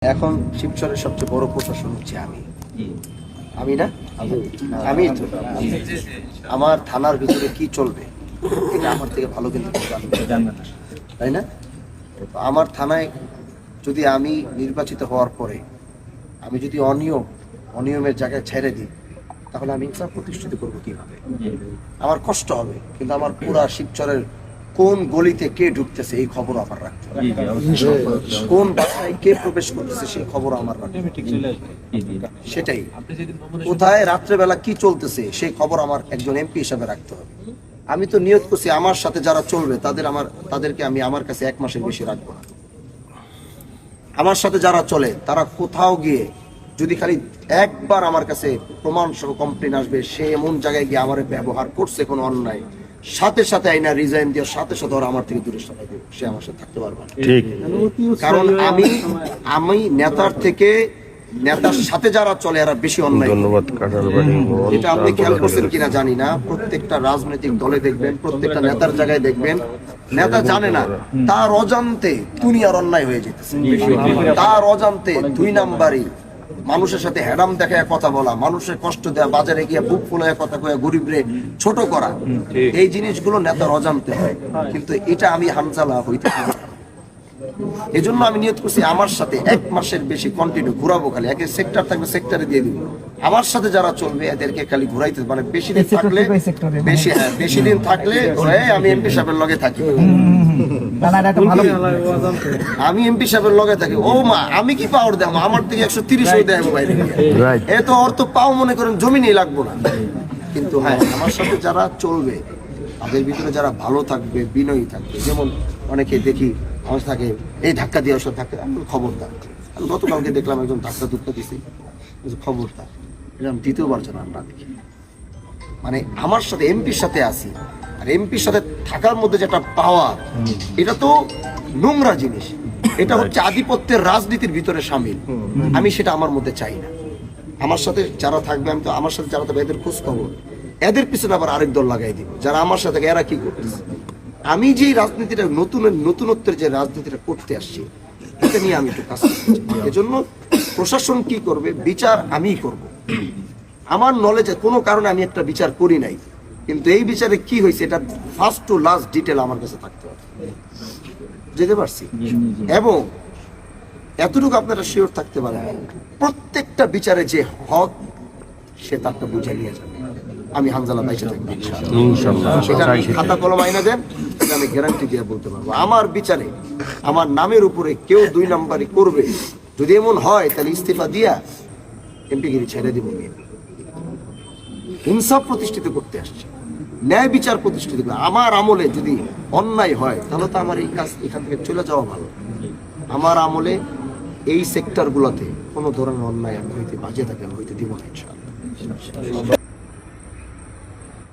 এখন শিবচরের সবচেয়ে বড় প্রশাসন হচ্ছে আমি না আমি তো আমার থানার ভিতরে কি চলবে এটা আমার থেকে ভালো কিন্তু জানবে না, তাই না? আমার থানায় যদি আমি নির্বাচিত হওয়ার পরে আমি যদি অনিয়মের জায়গায় ছেড়ে দিই তাহলে আমি ইনসাফ প্রতিষ্ঠিত করবো কিভাবে? আমার কষ্ট হবে, কিন্তু আমার পুরা শিবচরের কোন গলিতে কে ঢুকতেছে এই খবর আমার রাখতে হবে, কোন বাসায় কে প্রবেশ করতেছে সেই খবর আমার রাখতে হবে। সেটাই কোথায় রাত্রেবেলা কি চলতেছে সেই খবর আমার একজন এমপি হিসাবে রাখতে হবে। আমি তো নিয়ত করছি আমার সাথে যারা চলবে তাদেরকে আমি আমার কাছে 1 মাসের বেশি রাখবো না। আমার সাথে যারা চলে তারা কোথাও গিয়ে যদি খালি একবার আমার কাছে প্রমাণ সহ কমপ্লেন আসবে সে এমন জায়গায় গিয়ে আমার ব্যবহার করছে কোনো অন্যায়, সাথে সাথে আইনা রিজাইন দিয়ে সাথে সাথে ওরা আমার থেকে দূরে সরাই দেবে, সে আমার সাথে থাকতে পারবে না। কারণ আমি নেতার সাথে যারা চলে এরা বেশি অন্যায়। এটা আপনি খেয়াল করছেন কিনা জানি না, প্রত্যেকটা রাজনৈতিক দলে দেখবেন, প্রত্যেকটা নেতার জায়গায় দেখবেন, নেতা জানে না তার অজান্তে দুনিয়ার অন্যায় হয়ে যেতেছে, তার অজান্তে 2 নাম্বারই মানুষের সাথে হ্যাডাম দেখায় কথা বলা, মানুষের কষ্ট দেওয়া, বাজারে গিয়ে বুক ফুলায় কথা কয়ে গরিবরে ছোট করা, এই জিনিসগুলো নেতার অজান্তে হয়। কিন্তু এটা আমি হানজালা হইতে পারি না। এই জন্য আমি নিয়ত করছি আমার সাথে 1 মাসের বেশি কন্টিনিউ ঘুরাবো, খালি একে সেক্টর থাকবে সেক্টরে দিয়ে দিব। আমার সাথে যারা চলবে এদেরকে খালি ঘুরাইতে, মানে বেশি দিন থাকলে আমি এমপি সাহেবের লগে থাকি, আমি এমপি সাহেবের লগে থাকি। ও মা, আমি কি পাওয়ার দেবো? আমার থেকে 130 দেয় বাইরে, এ তো অর্থ পাও মনে করেন জমি নিয়ে লাগবো না। কিন্তু হ্যাঁ, আমার সাথে যারা চলবে তাদের ভিতরে যারা ভালো থাকবে, বিনয়ী থাকবে, যেমন অনেকে দেখি আমার থাকে এই ধাক্কা দিয়ে ওসব ধাক্কা, আমি খবরদার। আমি গতকালকে দেখলাম একজন ধাক্কা দিছি, খবরদার, এটা আমি দ্বিতীয়বার যেন না দেখি। মানে আমার সাথে এমপির সাথে আসি, আর এমপির সাথে থাকার মধ্যে যেটা পাওয়ার, এটা তো নোংরা জিনিস, এটা হচ্ছে আধিপত্যের রাজনীতির ভিতরে সামিল। আমি সেটা আমার মধ্যে চাই না। আমার সাথে যারা থাকবে, আমি তো আমার সাথে যারা থাকবে এদের খোঁজ খবর, এদের পিছনে আবার আরেক দল লাগাই দিব যারা আমার সাথে এরা কি করতেছে। আমি যে রাজনীতিটা নতুনত্বের যে রাজনীতিটা করতে আসছি, এটা নিয়ে আমি একটু কাজ করছি। এজন্য প্রশাসন কি করবে, বিচার আমিই করব। আমার নলেজে কোনো কারণে আমি একটা বিচার করি নাই, কিন্তু এই বিচারে কি হয়েছে এটা ফার্স্ট টু লাস্ট ডিটেল আমার কাছে থাকতে হবে, যেতে পারছি। এবং এতটুকু আপনারা শিওর থাকতে পারেন, প্রত্যেকটা বিচারে যে হক সে তারটা বুঝে নিয়ে যাবে। আমি হানজালা বাইচে থাকবো ইনশাআল্লাহ। খাতা কলম আইনা দেন, আমি গ্যারান্টি দিয়ে বলতে পারবো আমার বিচারে আমার নামের উপরে কেউ 2 নাম্বারই করবে, যদি এমন হয় তাহলে ইস্তিফা দিয়া এমপিগিরি ছেড়ে দিব। ইনসাফ প্রতিষ্ঠিত করতে আসছে, ন্যায় বিচার প্রতিষ্ঠিত করে। আমার আমলে যদি অন্যায় হয় তাহলে তো আমার এই কাজ এখান থেকে চলে যাওয়া ভালো। আমার আমলে এই সেক্টরগুলোতে কোনো ধরনের অন্যায় আমি হইতে বাজে থাকে হইতে দিব না ইনশাআল্লাহ।